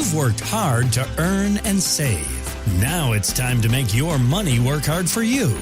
You've worked hard to earn and save. Now it's time to make your money work hard for you.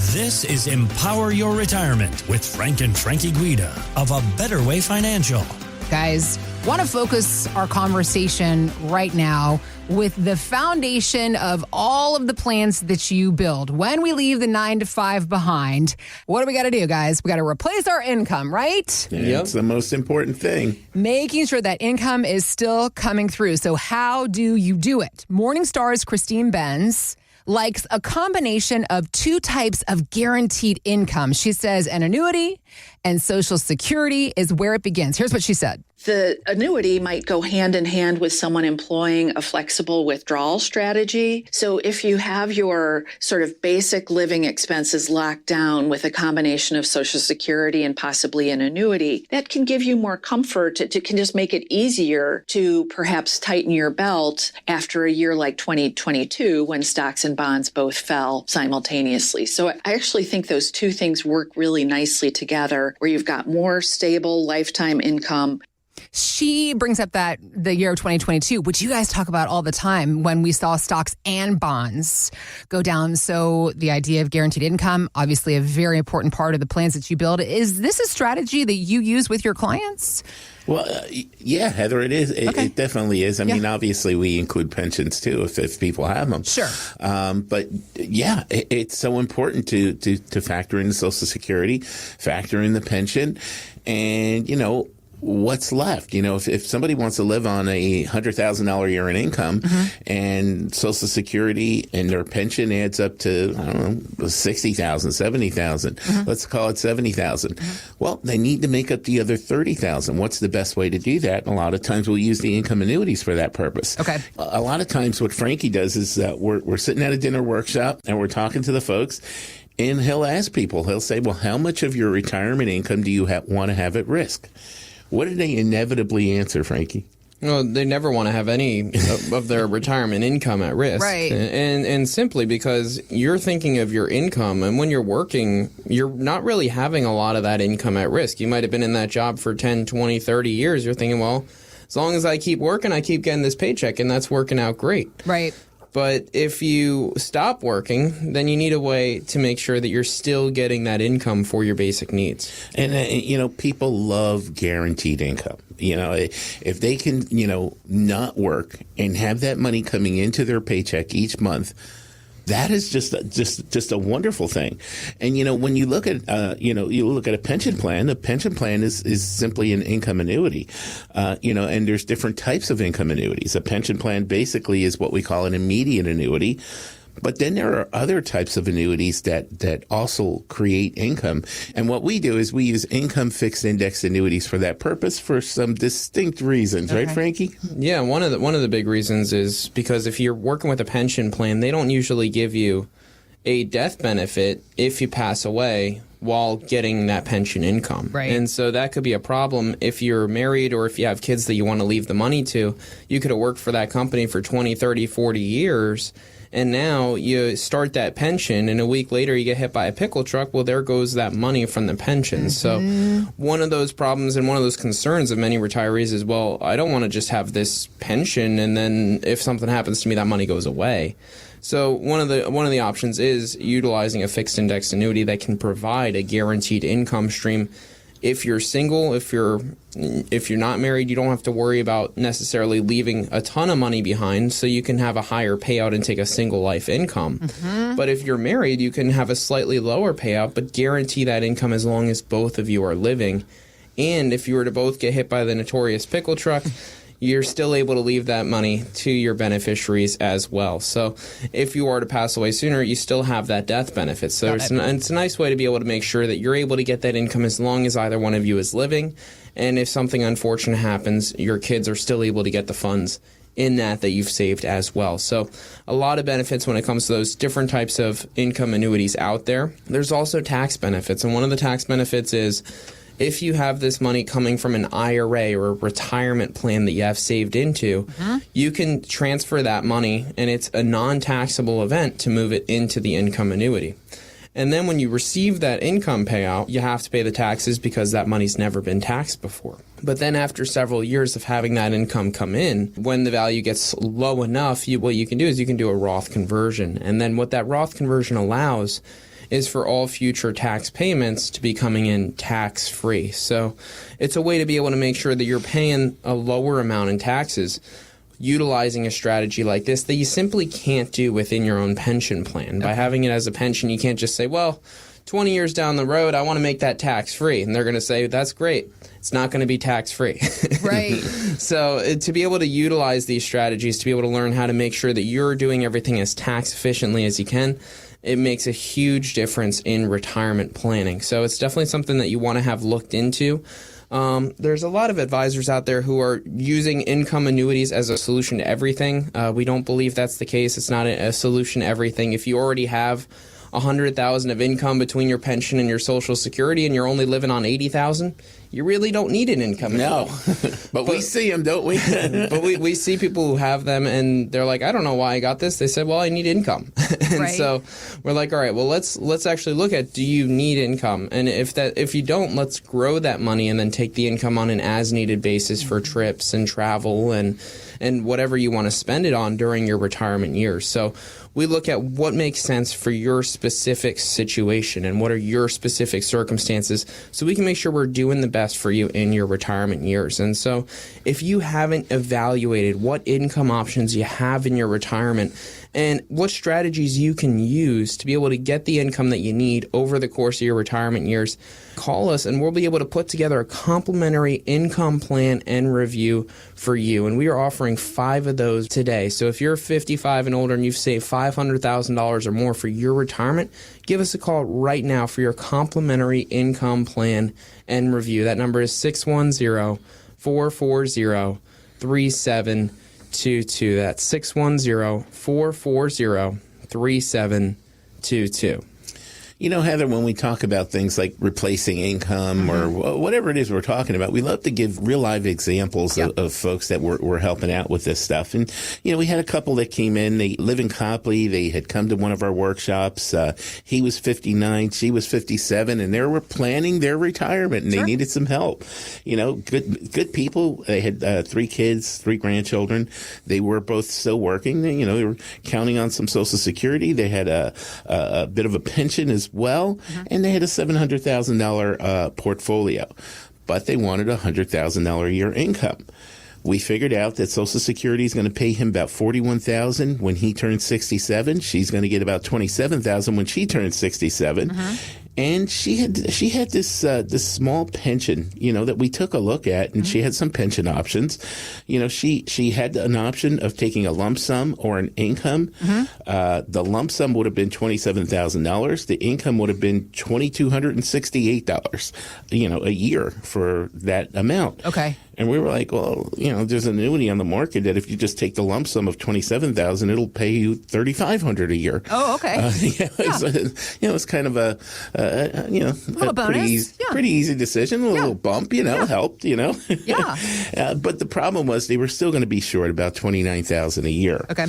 This is Empower Your Retirement with Frank and Frankie Guida of A Better Way Financial. Guys, want to focus our conversation right now with the foundation of all of the plans that you build. When we leave the 9 to 5 behind, what do we got to do, guys? We got to replace our income, right? Yeah, it's the most important thing. Making sure that income is still coming through. So how do you do it? Morningstar's Christine Benz likes a combination of two types of guaranteed income. She says an annuity and Social Security is where it begins. Here's what she said. The annuity might go hand in hand with someone employing a flexible withdrawal strategy. So if you have your sort of basic living expenses locked down with a combination of Social Security and possibly an annuity, that can give you more comfort. It can just make it easier to perhaps tighten your belt after a year like 2022 when stocks and bonds both fell simultaneously. So I actually think those two things work really nicely together, where you've got more stable lifetime income. She brings up that the year of 2022, which you guys talk about all the time, when we saw stocks and bonds go down. So the idea of guaranteed income, obviously a very important part of the plans that you build. Is this a strategy that you use with your clients? Well, yeah, Heather, it is. It definitely is. I mean, obviously, we include pensions, too, if people have them. Sure. But, yeah, it's so important to factor in the Social Security, factor in the pension, and, you know, what's left? You know, if somebody wants to live on a $100,000 a year in income and Social Security and their pension adds up to, I don't know, 60,000, 70,000, let's call it 70,000. Well, they need to make up the other 30,000. What's the best way to do that? And a lot of times we'll use the income annuities for that purpose. Okay. A lot of times what Frankie does is we're sitting at a dinner workshop and we're talking to the folks. And he'll ask people, he'll say, well, how much of your retirement income do you want to have at risk? What do they inevitably answer, Frankie? Well, they never want to have any of their retirement income at risk. Right. And simply because you're thinking of your income, and when you're working, you're not really having a lot of that income at risk. You might have been in that job for 10, 20, 30 years. You're thinking, well, as long as I keep working, I keep getting this paycheck, and that's working out great. Right. But if you stop working, then you need a way to make sure that you're still getting that income for your basic needs. And, you know, people love guaranteed income. You know, if they can, you know, not work and have that money coming into their paycheck each month, that is just a wonderful thing. And, you know, when you look at, you look at a pension plan is simply an income annuity. You know, and there's different types of income annuities. A pension plan basically is what we call an immediate annuity. But then there are other types of annuities that also create income. And what we do is we use income fixed index annuities for that purpose for some distinct reasons, right, Frankie? Yeah, one of the big reasons is because if you're working with a pension plan, they don't usually give you a death benefit if you pass away while getting that pension income. Right. And so that could be a problem if you're married or if you have kids that you want to leave the money to. You could have worked for that company for 20, 30, 40 years. And now you start that pension, and a week later you get hit by a pickle truck. Well, there goes that money from the pension. So one of those problems and one of those concerns of many retirees is, well, I don't want to just have this pension, and then if something happens to me, that money goes away. So one of the options is utilizing a fixed index annuity that can provide a guaranteed income stream. If you're single, if you're not married, you don't have to worry about necessarily leaving a ton of money behind, so you can have a higher payout and take a single life income. But if you're married, you can have a slightly lower payout, but guarantee that income as long as both of you are living. And if you were to both get hit by the notorious pickle truck, you're still able to leave that money to your beneficiaries as well. So if you are to pass away sooner, you still have that death benefit. So it's a nice way to be able to make sure that you're able to get that income as long as either one of you is living. And if something unfortunate happens, your kids are still able to get the funds in that you've saved as well. So a lot of benefits when it comes to those different types of income annuities out there. There's also tax benefits. And one of the tax benefits is if you have this money coming from an IRA or a retirement plan that you have saved into, you can transfer that money, and it's a non-taxable event to move it into the income annuity. And then when you receive that income payout, you have to pay the taxes because that money's never been taxed before. But then after several years of having that income come in, when the value gets low enough, what you can do is you can do a Roth conversion. And then what that Roth conversion allows is for all future tax payments to be coming in tax-free. So it's a way to be able to make sure that you're paying a lower amount in taxes utilizing a strategy like this that you simply can't do within your own pension plan. By having it as a pension, you can't just say, well, 20 years down the road, I want to make that tax-free. And they're going to say, that's great. It's not going to be tax-free. Right. So to be able to utilize these strategies, to be able to learn how to make sure that you're doing everything as tax efficiently as you can, it makes a huge difference in retirement planning. So it's definitely something that you want to have looked into. There's a lot of advisors out there who are using income annuities as a solution to everything. We don't believe that's the case. It's not a solution to everything. If you already have $100,000 of income between your pension and your Social Security and you're only living on $80,000, you really don't need an income. No, but we see them, don't we? But we see people who have them and they're like, I don't know why I got this. They said, well, I need income. And so we're like, all right, well, let's actually look at, do you need income? And if you don't, let's grow that money and then take the income on an as needed basis for trips and travel and whatever you want to spend it on during your retirement years. So we look at what makes sense for your specific situation and what are your specific circumstances so we can make sure we're doing the best for you in your retirement years. And so if you haven't evaluated what income options you have in your retirement and what strategies you can use to be able to get the income that you need over the course of your retirement years, call us and we'll be able to put together a complimentary income plan and review for you. And we are offering 5 of those today. So if you're 55 and older and you've saved $500,000 or more for your retirement, give us a call right now for your complimentary income plan and review. That number is 610-440-3722. That's 610-440-3722. You know, Heather, when we talk about things like replacing income or whatever it is we're talking about, we love to give real live examples of folks that we're helping out with this stuff. And, you know, we had a couple that came in. They live in Copley. They had come to one of our workshops. He was 59. She was 57. And they were planning their retirement and they needed some help. You know, good people. They had 3 kids, 3 grandchildren. They were both still working. They were counting on some Social Security. They had a bit of a pension as well, and they had a $700,000 portfolio, but they wanted a $100,000 a year income. We figured out that Social Security is going to pay him about $41,000 when he turns 67. She's going to get about $27,000 when she turns 67. And she had this small pension, that we took a look at, and she had some pension options. She had an option of taking a lump sum or an income. The lump sum would have been $27,000. The income would have been $2,268, a year for that amount. Okay. And we were like, well, there's an annuity on the market that if you just take the lump sum of $27,000, it'll pay you $3,500 a year. Oh, okay. It's kind of a pretty easy decision. A little bump, helped. But the problem was they were still going to be short about $29,000 a year. Okay.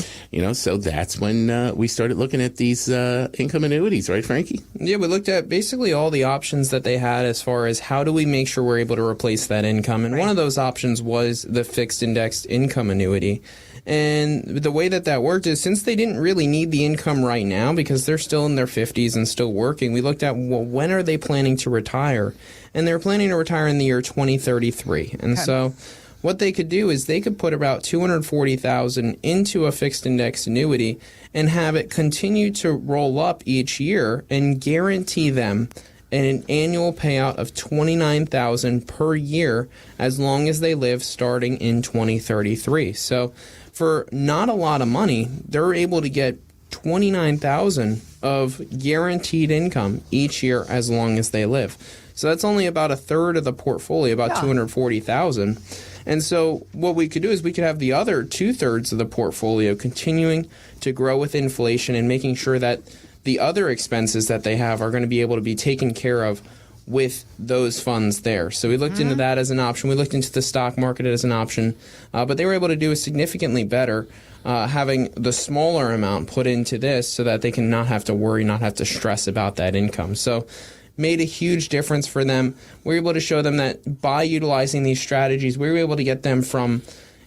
So that's when we started looking at these income annuities, right, Frankie? Yeah, we looked at basically all the options that they had as far as how do we make sure we're able to replace that income. And one of those options was the fixed indexed income annuity. And the way that worked is since they didn't really need the income right now because they're still in their 50s and still working, we looked at, well, when are they planning to retire? And they're planning to retire in the year 2033. And so what they could do is they could put about $240,000 into a fixed index annuity and have it continue to roll up each year and guarantee them an annual payout of $29,000 per year as long as they live starting in 2033. So for not a lot of money, they're able to get $29,000 of guaranteed income each year as long as they live. So that's only about a third of the portfolio, about $240,000. And so what we could do is we could have the other 2/3 of the portfolio continuing to grow with inflation and making sure that the other expenses that they have are going to be able to be taken care of with those funds there. So we looked into that as an option. We looked into the stock market as an option, but they were able to do significantly better having the smaller amount put into this so that they can not have to worry, not have to stress about that income. So made a huge difference for them. We were able to show them that by utilizing these strategies, we were able to get them from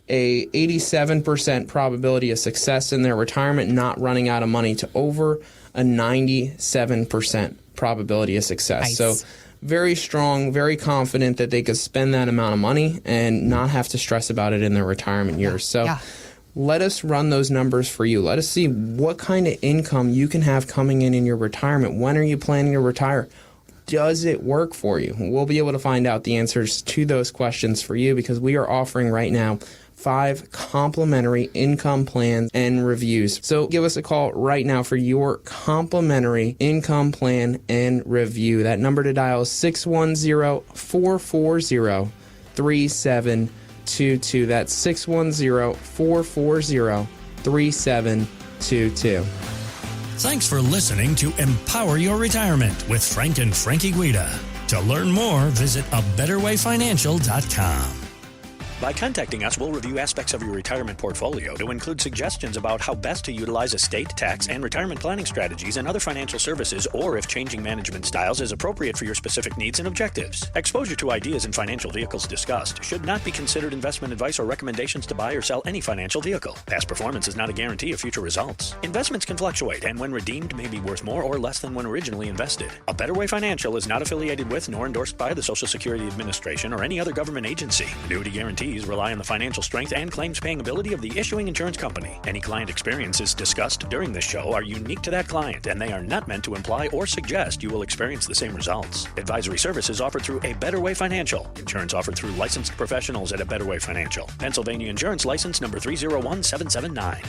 a 87% probability of success in their retirement, not running out of money, to over a 97% probability of success. Nice. So very strong, very confident that they could spend that amount of money and not have to stress about it in their retirement years. So let us run those numbers for you. Let us see what kind of income you can have coming in your retirement. When are you planning to retire? Does it work for you? We'll be able to find out the answers to those questions for you, because we are offering right now 5 complimentary income plans and reviews. So give us a call right now for your complimentary income plan and review. That number to dial is 610-440-3722. That's 610-440-3722. Thanks for listening to Empower Your Retirement with Frank and Frankie Guida. To learn more, visit abetterwayfinancial.com. By contacting us, we'll review aspects of your retirement portfolio to include suggestions about how best to utilize estate, tax, and retirement planning strategies and other financial services, or if changing management styles is appropriate for your specific needs and objectives. Exposure to ideas and financial vehicles discussed should not be considered investment advice or recommendations to buy or sell any financial vehicle. Past performance is not a guarantee of future results. Investments can fluctuate, and when redeemed may be worth more or less than when originally invested. A Better Way Financial is not affiliated with nor endorsed by the Social Security Administration or any other government agency. Annuity guarantees rely on the financial strength and claims paying ability of the issuing insurance company. Any client experiences discussed during this show are unique to that client, and they are not meant to imply or suggest you will experience the same results. Advisory services offered through A Better Way Financial. Insurance offered through licensed professionals at A Better Way Financial. Pennsylvania Insurance License number 301779.